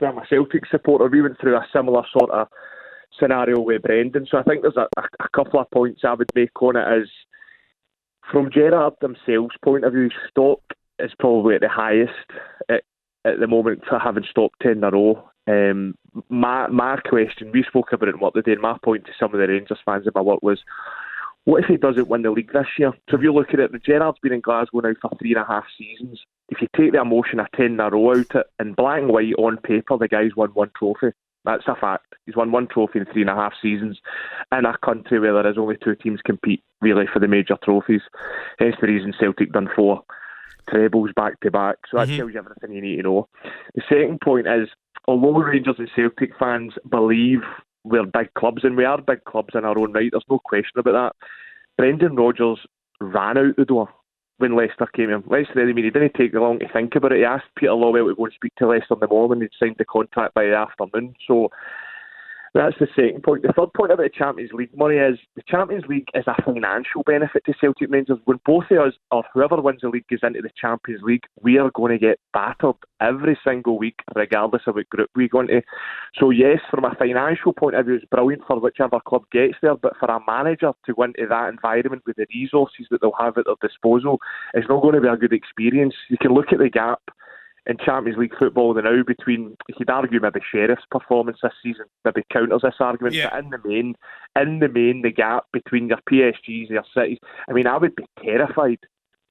I'm a Celtic supporter. We went through a similar sort of scenario with Brendan, so I think there's a couple of points I would make on it. Is from Gerrard themselves' point of view, stock is probably at the highest at the moment for having stopped 10 in a row. My question, we spoke about it in work today, and my point to some of the Rangers fans in my work was, what if he doesn't win the league this year? So if you look at it, the Gerrard's been in Glasgow now for 3.5 seasons. If you take the emotion of 10 in a row out it, in black and white on paper, the guy's won one trophy. That's a fact. He's won one trophy in 3.5 seasons in a country where there is only 2 teams compete really for the major trophies. Hence the reason Celtic done 4 trebles back to back. So that tells you everything you need to know. The second point is, although Rangers and Celtic fans believe we're big clubs, and we are big clubs in our own right, there's no question about that, Brendan Rodgers ran out the door when Leicester came in. Leicester, he didn't take long to think about it. He asked Peter Lawwell to go and speak to Leicester in the morning. He'd signed the contract by the afternoon. So that's the second point. The third point about the Champions League money is the Champions League is a financial benefit to Celtic Rangers. When both of us, or whoever wins the league, goes into the Champions League, we are going to get battered every single week, regardless of what group we go into. So yes, from a financial point of view, it's brilliant for whichever club gets there, but for a manager to go into that environment with the resources that they'll have at their disposal, it's not going to be a good experience. You can look at the gap in Champions League football now between, you could argue maybe Sheriff's performance this season maybe counters this argument, but in the main, the gap between your PSGs, your Cities, I mean, I would be terrified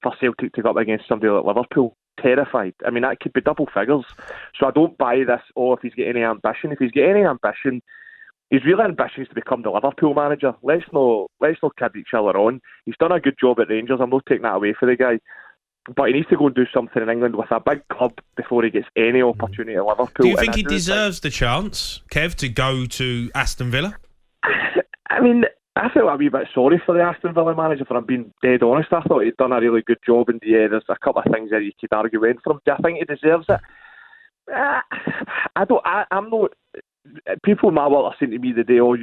for Celtic to go up against somebody like Liverpool. Terrified. I mean, that could be double figures. So I don't buy this, if he's got any ambition. If he's got any ambition, his real ambition is to become the Liverpool manager. Let's not kid each other on. He's done a good job at Rangers. I'm not taking that away for the guy. But he needs to go and do something in England with a big club before he gets any opportunity at Liverpool. Do you think he deserves the chance, Kev, to go to Aston Villa? I mean, I felt a wee bit sorry for the Aston Villa manager, if I'm being dead honest. I thought he'd done a really good job, and there's a couple of things that you could argue in for him. Do I think he deserves it? I'm not. People in my world are saying to me today, do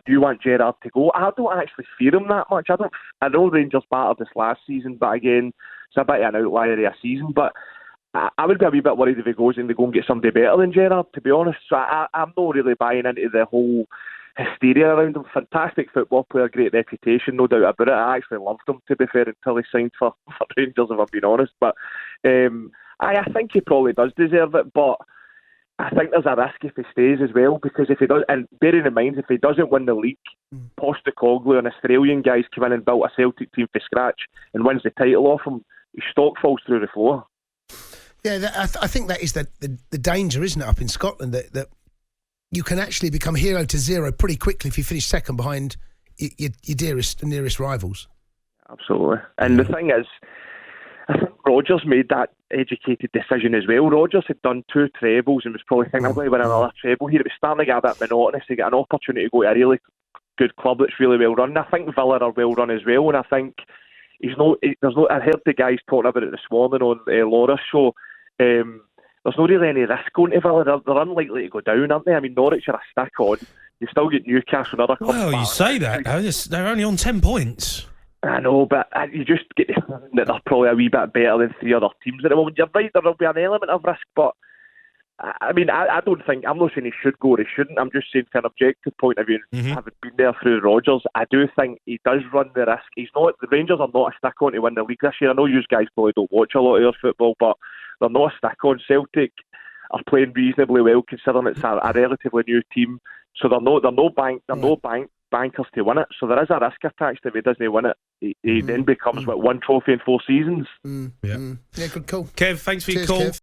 you want Gerrard to go? I don't actually fear him that much. I know Rangers battered this last season, but again, it's a bit of an outlier of a season. But I would be a wee bit worried if he goes and they go and get somebody better than Gerrard, to be honest. So I'm not really buying into the whole hysteria around him. Fantastic football player, great reputation, no doubt about it. I actually loved him, to be fair, until he signed for Rangers, if I'm being honest. But I think he probably does deserve it, but I think there's a risk if he stays as well, because if he does, and bearing in mind, if he doesn't win the league, Postecoglou, an Australian guy's come in and built a Celtic team from scratch and wins the title off him, his stock falls through the floor. Yeah, I think that is the danger, isn't it, up in Scotland, that you can actually become hero to zero pretty quickly if you finish second behind your dearest and nearest rivals. Absolutely. And the thing is, I think Rodgers made that educated decision as well. Rodgers had done 2 trebles and was probably thinking, I'm going to win another treble here. It was starting to get a bit monotonous to get an opportunity to go to a really good club that's really well run. I think Villa are well run as well, and I think I heard the guys talking about it this morning on Laura's show. There's not really any risk going to Villa. They're unlikely to go down, aren't they? I mean, Norwich are a stick on. You still get Newcastle and other clubs. Well, you say that, though. They're only on 10 points. I know, but you just get the feeling that they're probably a wee bit better than 3 other teams at the moment. You're right, there'll be an element of risk, but I mean, I don't think, I'm not saying he should go or he shouldn't. I'm just saying from an objective point of view, having been there through Rodgers, I do think he does run the risk. The Rangers are not a stick on to win the league this year. I know you guys probably don't watch a lot of your football, but they're not a stick on. Celtic are playing reasonably well considering it's a relatively new team. So they're no bankers to win it. So there is a risk attached if he doesn't win it. He then becomes one trophy in 4 seasons. Yeah, good call. Kev, thanks for your call. Kev.